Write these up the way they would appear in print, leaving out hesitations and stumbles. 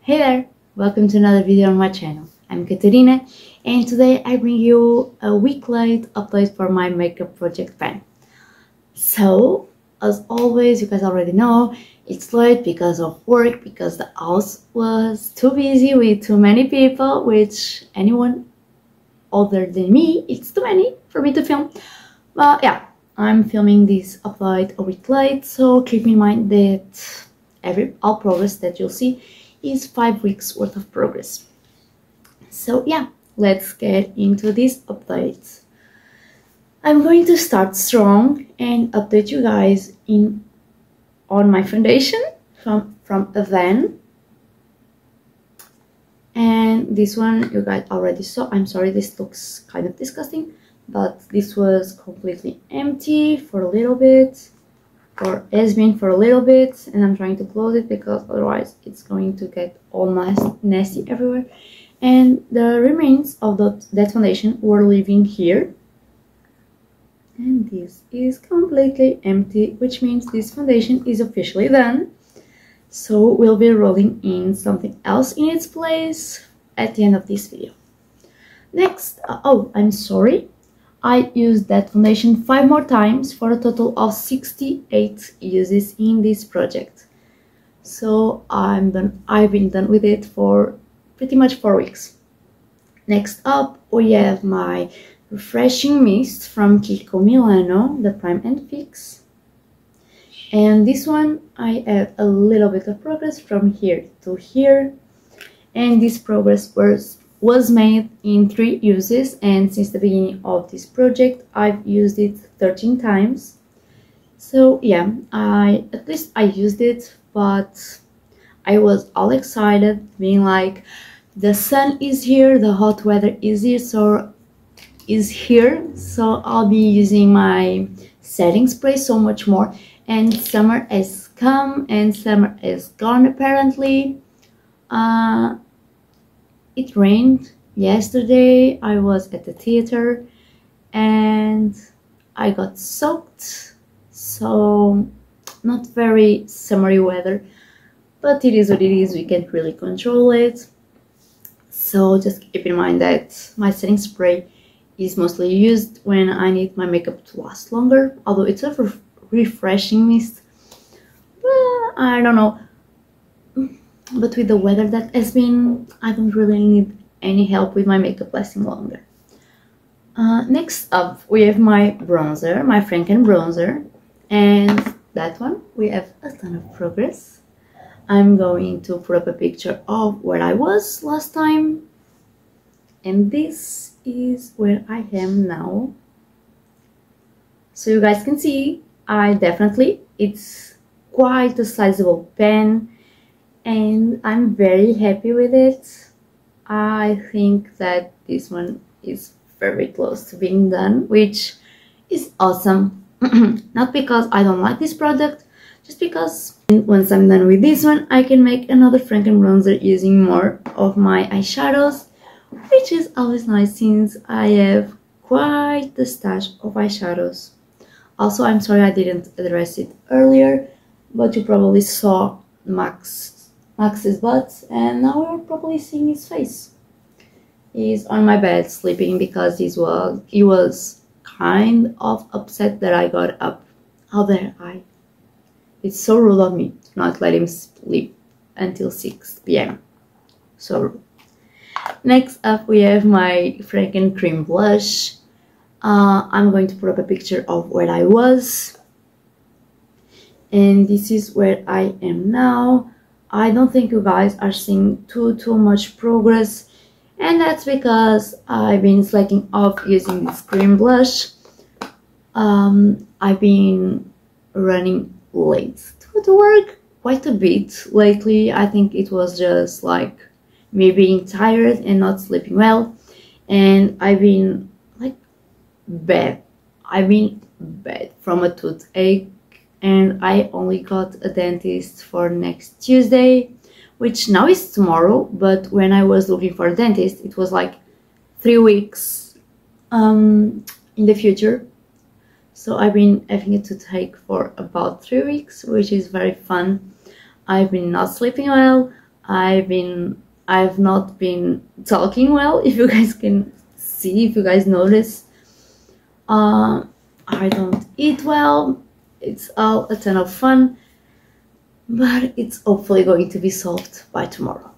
Hey there! Welcome to another video on my channel. I'm Katerina and today I bring you a week late update for my makeup project pan. So, as always, you guys already know, it's late because of work, because the house was too busy with too many people, which anyone other than me, it's too many for me to film. But yeah, I'm filming this upload a week late, so keep in mind that all progress that you'll see is 5 weeks worth of progress. So yeah, let's get into this update. I'm going to start strong and update you guys on my foundation from Avon. And this one you guys already saw. I'm sorry, this looks kind of disgusting, but this was completely empty for a little bit, or has been for a little bit, and I'm trying to close it because otherwise it's going to get all nasty everywhere. And the remains of that foundation were living here, and this is completely empty, which means this foundation is officially done. So we'll be rolling in something else in its place at the end of this video. Next, oh, I'm sorry, I used that foundation 5 more times for a total of 68 uses in this project. So I've been done with it for pretty much 4 weeks. Next up, we have my refreshing mist from Kiko Milano, the Prime and Fix. And this one, I have a little bit of progress from here to here. And this progress was made in 3 uses, and since the beginning of this project I've used it 13 times. So yeah, at least I used it, but I was all excited, being like, the sun is here, the hot weather is here, so I'll be using my setting spray so much more. And summer has come and summer is gone apparently. It rained yesterday. I was at the theater and I got soaked, so not very summery weather, but it is what it is. We can't really control it. So just keep in mind that my setting spray is mostly used when I need my makeup to last longer, although it's a refreshing mist. Well, I don't know, but with the weather that has been, I don't really need any help with my makeup lasting longer. Next up, we have my bronzer, my Franken bronzer, and that one we have a ton of progress. I'm going to put up a picture of where I was last time, and this is where I am now. So you guys can see, it's quite a sizable pen, and I'm very happy with it. I think that this one is very close to being done, which is awesome. Not because I don't like this product, just because once I'm done with this one, I can make another Franken bronzer using more of my eyeshadows, which is always nice since I have quite the stash of eyeshadows. Also, I'm sorry I didn't address it earlier, but you probably saw Max's butt, and now we're probably seeing his face. He's on my bed sleeping because he was kind of upset that I got up. How dare I? It's so rude of me to not let him sleep until 6 p.m. So rude. Next up, we have my Franken cream blush. I'm going to put up a picture of where I was, and this is where I am now. I don't think you guys are seeing too much progress, and that's because I've been slacking off using this cream blush. I've been running late to work quite a bit lately. I think it was just like me being tired and not sleeping well, and I've been bad from a toothache, and I only got a dentist for next Tuesday, which now is tomorrow, but when I was looking for a dentist it was like 3 weeks in the future. So I've been having a toothache for about 3 weeks, which is very fun. I've been not sleeping well. I've not been talking well, if you guys can see, if you guys notice. I don't eat well. It's all a ton of fun, but it's hopefully going to be solved by tomorrow.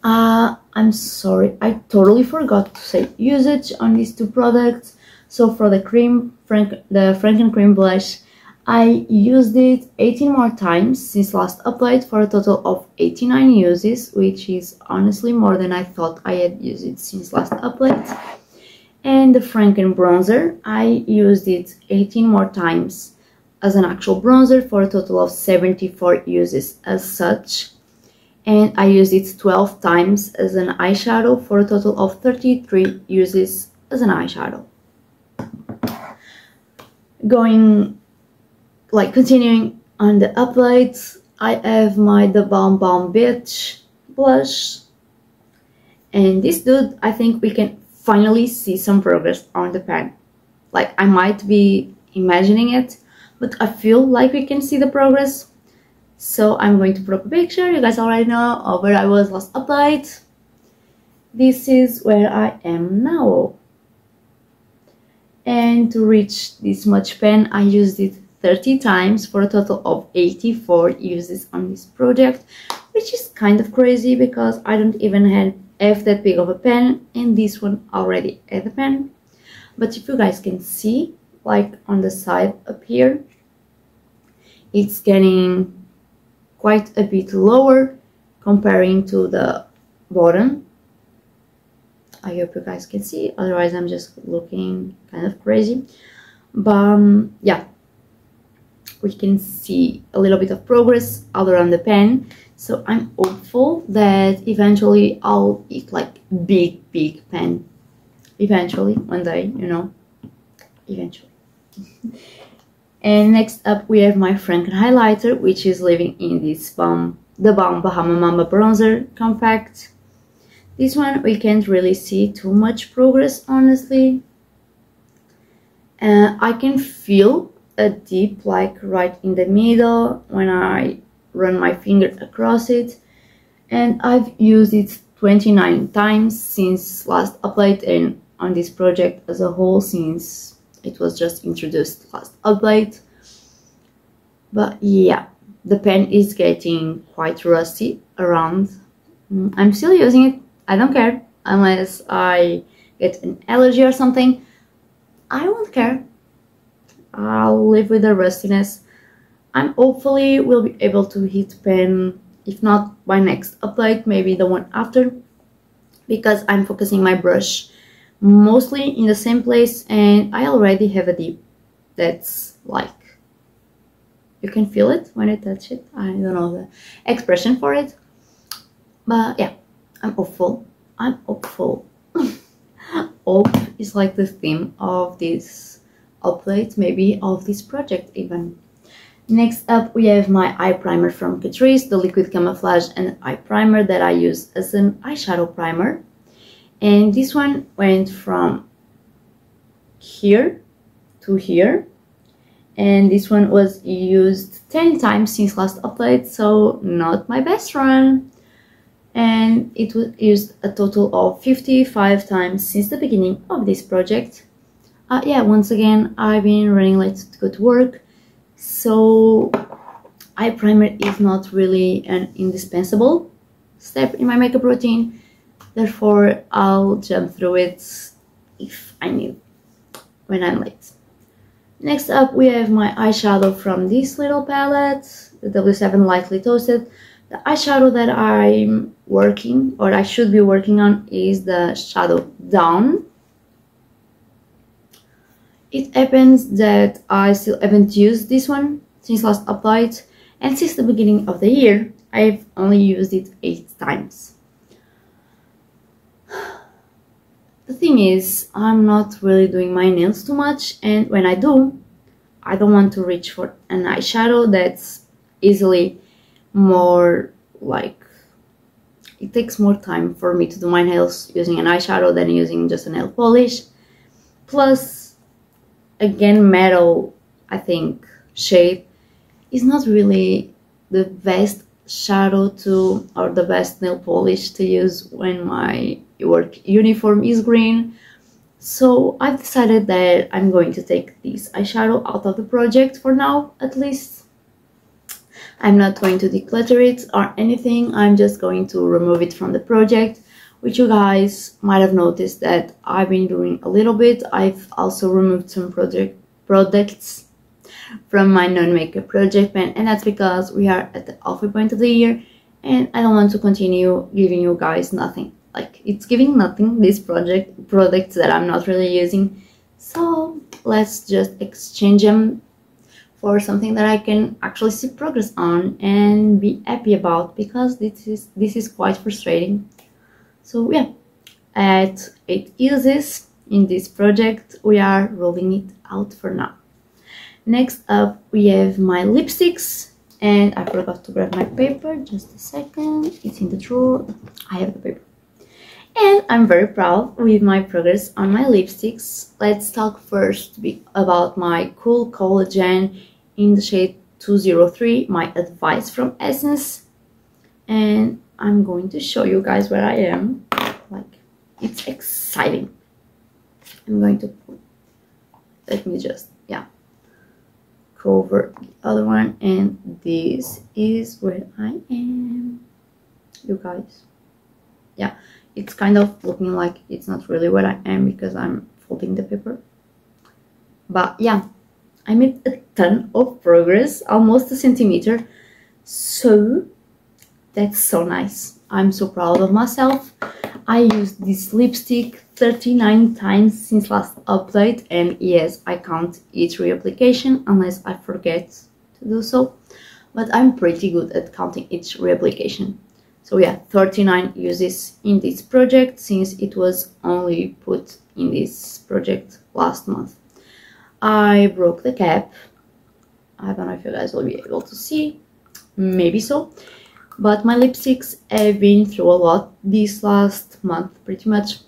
I'm sorry, I totally forgot to say usage on these two products. So for the the Franken Cream Blush, I used it 18 more times since last update for a total of 89 uses, which is honestly more than I thought I had used it since last update. And the Franken Bronzer, I used it 18 more times as an actual bronzer for a total of 74 uses as such. And I used it 12 times as an eyeshadow for a total of 33 uses as an eyeshadow. Continuing on the updates, I have my The Balm Balm Beach blush. And this dude, I think we can finally see some progress on the pan. Like, I might be imagining it, but I feel like we can see the progress. So I'm going to put up a picture. You guys already know of where I was last update. This is where I am now. And to reach this much pen, I used it 30 times for a total of 84 uses on this project, which is kind of crazy because I don't even have that big of a pen, and this one already had a pen. But if you guys can see, like on the side up here, it's getting quite a bit lower comparing to the bottom. I hope you guys can see, otherwise I'm just looking kind of crazy. But yeah, we can see a little bit of progress all around the pen. So I'm hopeful that eventually I'll eat like big pen. Eventually, one day, you know, eventually. And next up we have my Franken highlighter, which is living in this The Balm Bahama Mama Bronzer Compact. This one we can't really see too much progress, honestly. I can feel a dip like right in the middle when I run my finger across it, and I've used it 29 times since last update and on this project as a whole since it was just introduced last update. But yeah, the pen is getting quite rusty around. I'm still using it, I don't care, unless I get an allergy or something. I won't care, I'll live with the rustiness. I'm hopefully will be able to hit pen, if not by next update, maybe the one after, because I'm focusing my brush mostly in the same place and I already have a dip that's like, you can feel it when you touch it. I don't know the expression for it, but yeah, I'm hopeful. I'm hopeful. Hope is like the theme of this update, maybe of this project even. Next up we have my eye primer from Catrice, the Liquid Camouflage and Eye Primer that I use as an eyeshadow primer. And this one went from here to here. And this one was used 10 times since last update, so not my best run. And it was used a total of 55 times since the beginning of this project. Yeah, once again, I've been running late to go to work, so eye primer is not really an indispensable step in my makeup routine. Therefore, I'll jump through it if I need when I'm late. Next up, we have my eyeshadow from this little palette, the W7 Lightly Toasted. The eyeshadow that I'm working, or I should be working on, is the Shadow Down. It happens that I still haven't used this one since last update, and since the beginning of the year, I've only used it 8 times. The thing is, I'm not really doing my nails too much, and when I do, I don't want to reach for an eyeshadow that's easily more like, it takes more time for me to do my nails using an eyeshadow than using just a nail polish. Plus, again, metal, I think, shade is not really the best shadow to, or the best nail polish to use when my work uniform is green. So I've decided that I'm going to take this eyeshadow out of the project for now, at least. I'm not going to declutter it or anything, I'm just going to remove it from the project, which you guys might have noticed that I've been doing a little bit. I've also removed some products from my non-makeup project pan, and that's because we are at the halfway point of the year and I don't want to continue giving you guys nothing. Like, it's giving nothing, this products that I'm not really using. So let's just exchange them for something that I can actually see progress on and be happy about, because this is quite frustrating. So yeah, at 8 uses in this project, we are rolling it out for now. Next up, we have my lipsticks, and I forgot to grab my paper. Just a second, it's in the drawer. I have the paper. And I'm very proud with my progress on my lipsticks. Let's talk first about my Cool Collagen in the shade 203, my advice from Essence. And I'm going to show you guys where I am. Like, it's exciting. I'm going to put, let me just, yeah, cover the other one, and this is where I am, you guys. Yeah, it's kind of looking like it's not really where I am because I'm folding the paper, but yeah, I made a ton of progress, almost a centimeter, so that's so nice. I'm so proud of myself. I used this lipstick 39 times since last update, and yes, I count each reapplication unless I forget to do so, but I'm pretty good at counting each reapplication. So yeah, 39 uses in this project since it was only put in this project last month. I broke the cap. I don't know if you guys will be able to see, maybe so. But my lipsticks have been through a lot this last month, pretty much.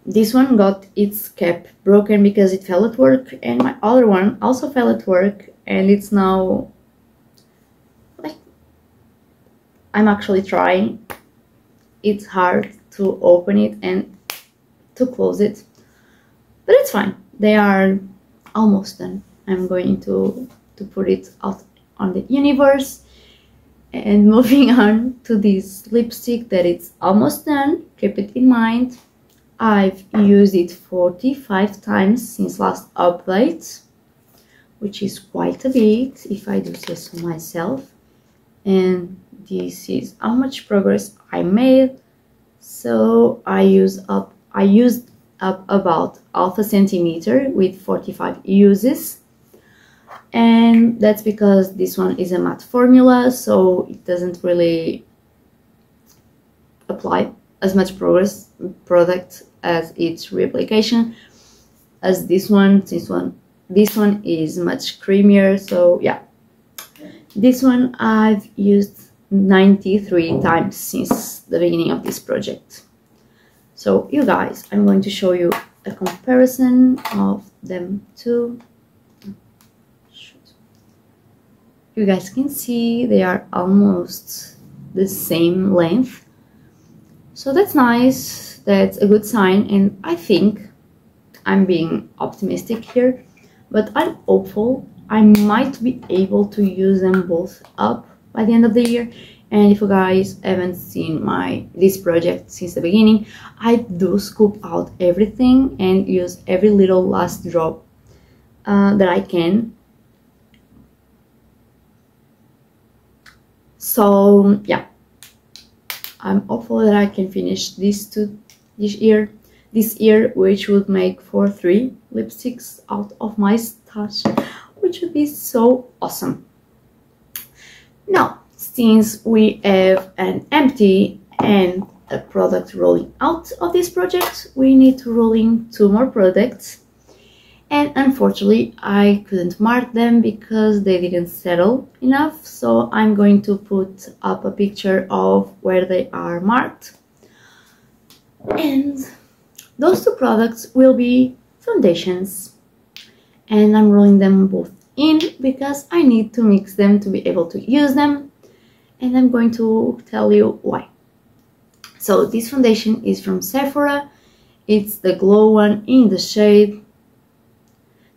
This one got its cap broken because it fell at work, and my other one also fell at work, and it's now, like, I'm actually trying. It's hard to open it and to close it, but it's fine. They are almost done. I'm going to put it out on the universe. And moving on to this lipstick that it's almost done, keep it in mind. I've used it 45 times since last update, which is quite a bit if I do say so myself. And this is how much progress I made. So I used up about half a centimeter with 45 uses. And that's because this one is a matte formula, so it doesn't really apply as much product as its reapplication as this one. This one is much creamier, so yeah. This one I've used 93 times since the beginning of this project. So you guys, I'm going to show you a comparison of them two. You guys can see they are almost the same length, so that's nice. That's a good sign, and I think I'm being optimistic here, but I'm hopeful I might be able to use them both up by the end of the year. And if you guys haven't seen this project since the beginning, I do scoop out everything and use every little last drop that I can. So yeah, I'm hopeful that I can finish these two this year, which would make for 3 lipsticks out of my stash, which would be so awesome. Now, since we have an empty and a product rolling out of this project, we need to roll in 2 more products. And unfortunately, I couldn't mark them because they didn't settle enough. So I'm going to put up a picture of where they are marked. And those 2 products will be foundations. And I'm rolling them both in because I need to mix them to be able to use them. and I'm going to tell you why. So this foundation is from Sephora. It's the Glow one in the shade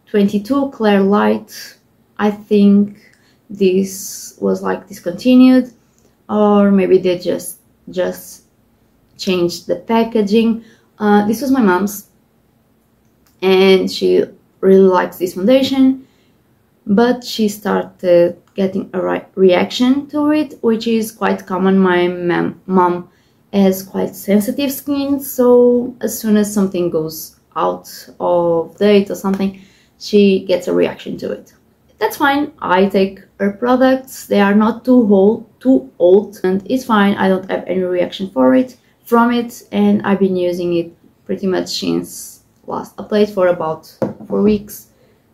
22 Clear Light. I think this was like discontinued, or maybe they just changed the packaging. This was my mom's, and she really likes this foundation, but she started getting a reaction to it, which is quite common. My mom has quite sensitive skin, so as soon as something goes out of date or something, she gets a reaction to it. That's fine. I take her products. They are not too old, and it's fine. I don't have any reaction from it, and I've been using it pretty much since last update for about 4 weeks,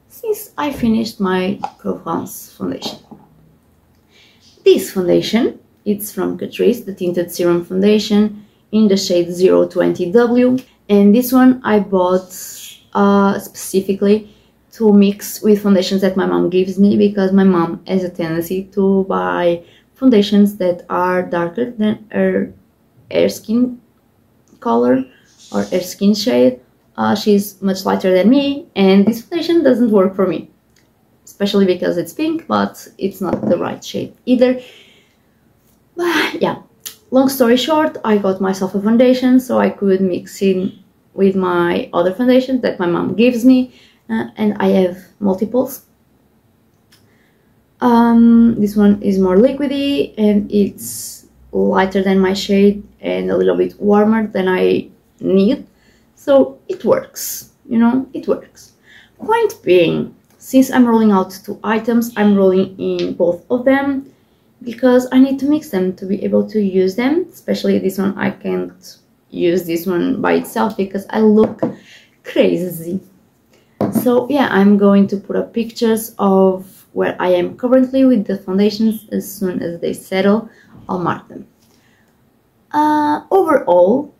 since I finished my Provence foundation. This foundation, it's from Catrice, the Tinted Serum Foundation in the shade 020W, and this one I bought specifically to mix with foundations that my mom gives me, because my mom has a tendency to buy foundations that are darker than her skin color or her skin shade. She's much lighter than me, and this foundation doesn't work for me, especially because it's pink, but it's not the right shade either. But yeah, long story short, I got myself a foundation so I could mix in with my other foundations that my mom gives me, and I have multiples. This one is more liquidy, and it's lighter than my shade and a little bit warmer than I need, so it works, you know, it works. Point being, since I'm rolling out 2 items, I'm rolling in both of them because I need to mix them to be able to use them. Especially this one, I can't use this one by itself because I look crazy. So yeah, I'm going to put up pictures of where I am currently with the foundations. As soon as they settle, I'll mark them. Overall,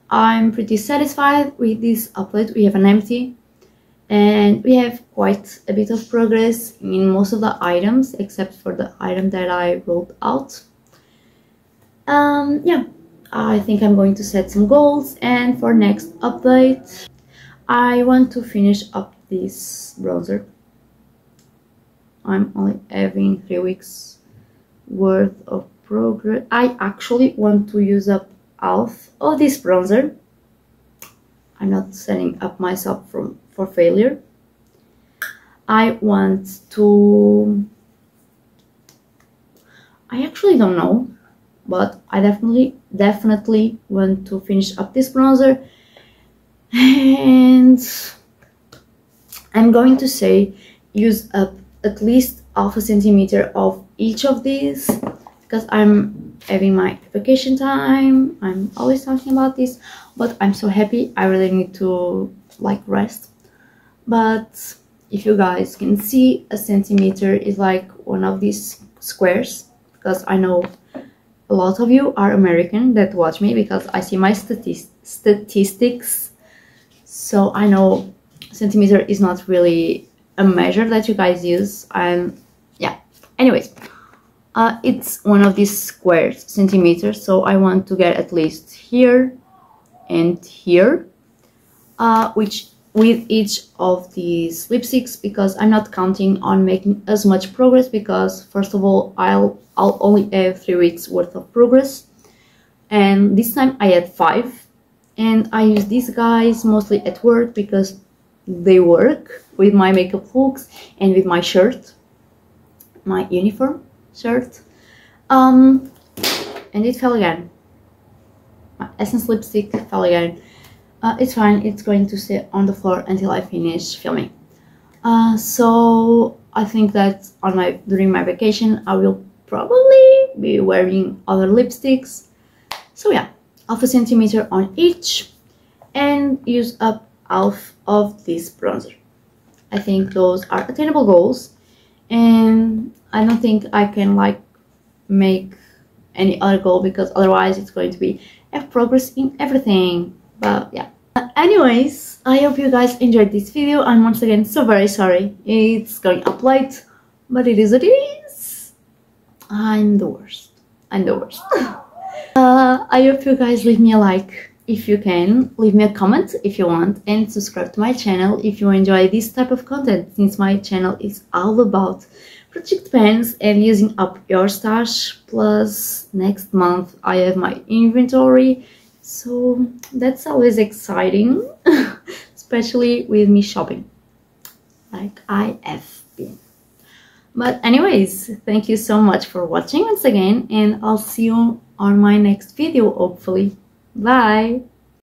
I'm pretty satisfied with this upload. We have an empty, and we have quite a bit of progress in most of the items except for the item that I rolled out. Yeah, I think I'm going to set some goals, and for next update I want to finish up this bronzer. I'm only having 3 weeks worth of progress. I actually want to use up half of this bronzer. I'm not setting up myself for failure. I want to... I actually don't know, but I definitely want to finish up this bronzer, and I'm going to say use up at least half a centimeter of each of these, because I'm having my vacation time. I'm always talking about this, but I'm so happy. I really need to like rest. But if you guys can see, a centimeter is like one of these squares, because I know a lot of you are American that watch me, because I see my statistics, so I know centimeter is not really a measure that you guys use. And yeah, anyways, it's one of these squares, centimeters, so I want to get at least here and here, which with each of these lipsticks, because I'm not counting on making as much progress, because first of all I'll only have 3 weeks worth of progress, and this time I had 5, and I use these guys mostly at work because they work with my makeup looks and with my shirt, my uniform shirt. And it fell again. My Essence lipstick fell again. It's fine, it's going to stay on the floor until I finish filming. So I think that during my vacation I will probably be wearing other lipsticks. So yeah, half a centimeter on each, and use up half of this bronzer. I think those are attainable goals, and I don't think I can like make any other goal, because otherwise it's going to be have progress in everything. But yeah, anyways, I hope you guys enjoyed this video. I'm once again so very sorry it's going up late, but it is what it is. I'm the worst. I'm the worst. I hope you guys leave me a like if you can, leave me a comment if you want, and subscribe to my channel if you enjoy this type of content, since my channel is all about project pens and using up your stash. Plus next month I have my inventory, so that's always exciting, especially with me shopping like I have been. But anyways, thank you so much for watching once again, and I'll see you on my next video, hopefully. Bye!